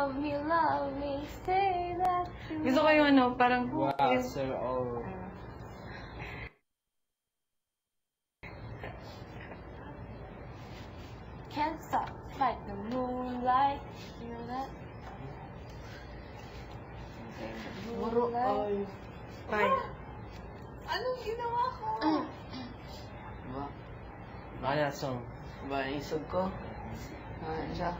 love me, say that you Gusto ko yung ano, parang... Wow, so old. can't stop like the moonlight. You know that? Moonlight. Fine. Anong ginawa ko? Ba? Bakit that song? Ba, isog ko? Ano siya?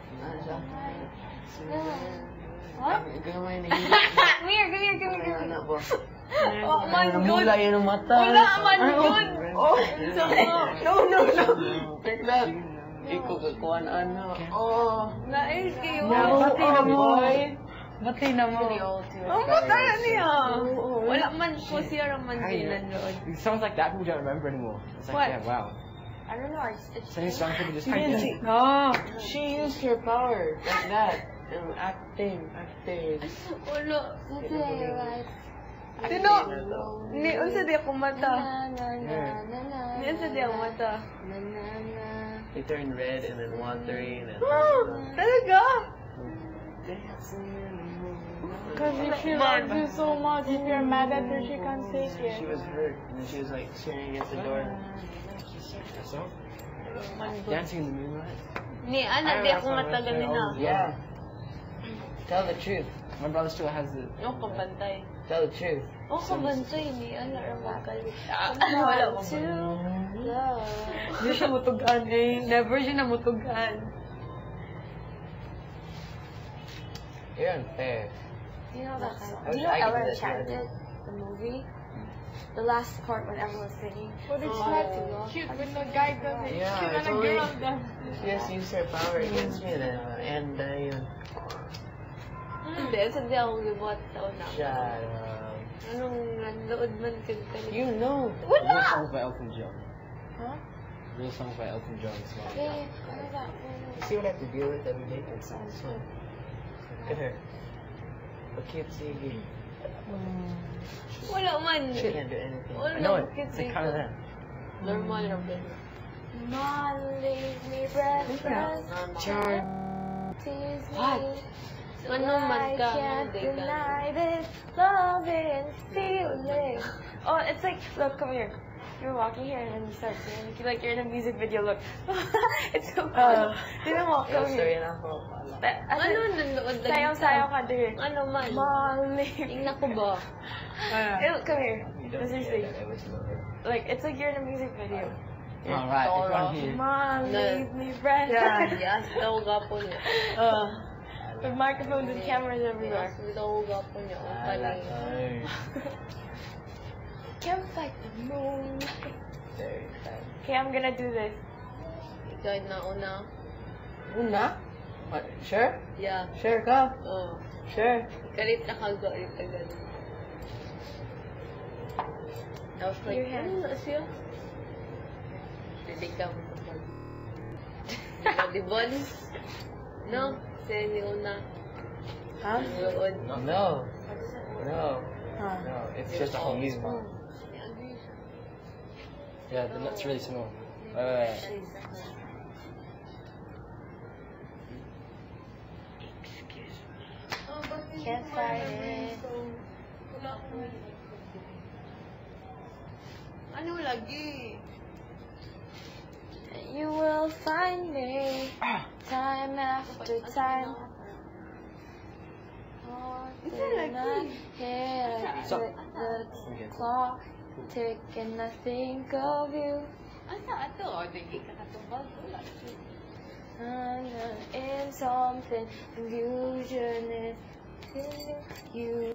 What? Ikaw naman yung Come here. Ano po? Oh, man, good. Namula yun ang mata. Wala, man, good. Oh, No. Take that. Ikaw kakuha na ano. Oh. Nais kayo. Pati na mo. Pati na mo. Ang mataya niya. Wala man po siya ang mandilan doon. Songs like that people don't remember anymore. It's like, What? yeah, wow. I don't know. It's Some songs people just can't get. No. She used her power like that. Acting. Wala. today, like. Sino? Ni, unsa di ako mata. Ni, unsa di ako mata. They turn red and then watery and then... Talaga? Because if she loves you so much, if you're mad at her, she can't take She it. was hurt and then she was like staring at the door. That song? Dancing in the Moonlight? Ni, ana, di ako matagal nila. Yeah. Tell the truth. My brother still has the. Yung kabantay. Tell the truth. O, kabantay ni, ana, ramakal. Wala mo. Hindi siya mutugan eh. Never siya namutugan. You're unfair. You know that song? I Do you know can do Ella that, Enchanted, the movie? The last part when everyone's singing. But it's not cute when the guy does it. Yeah, Cute it's when a only- girl does it. She just used her power against me then. And yun. Hindi, sabi ako gibuhat taon na. Shut up. Anong nandood man ka kanina? You know. Real songs by Elton John. Huh? Real songs by Elton John. Small. Hey, what is that? See what I have to deal with every day? It's fun. Look at her. A cute CV. Wala man. She can't do anything. Wala I know it. man, It's kasi kind of that. normal lang ba? Mom leave me breathless. Char. Tease What? me. Ano man I ka, can't hindi ka. deny this love and feeling. Oh, it's like, look, come here. You're walking here and then you start singing. Like you're in a music video. Look, it's so fun. Didn't walk. Come Story here. na ako. Ano nandood lang? Sayaw ka dire. Ano man? Molly. Tingnan ko ba? Come here. Seriously. Like it's like you're in a music video. Alright, if you're on here. Mom, No. leave me breathless. Yes, daw gapo niya. With microphones and cameras everywhere. Yes, daw gapo niya. Ang kaling. Can't fight the moon. Very fun. Okay, I'm gonna do this. Ikaw na una. Una? What? Sure? Yeah. Sure ka? Oh. Sure. Kalit na kagalit agad. Tapos Your hand. ano na siya? Hindi ka mo Di Bons? No? Siya ni una. Huh? Noon. No. No. Huh. No. It's just a whole music box. Yeah, the notes really small. Can't fight it. Ano lagi? You will find me time after time. Haunted my head, So- the clock tick and I think of you. Asa ato? O, di ka katubag. Wala. In something illusionist. You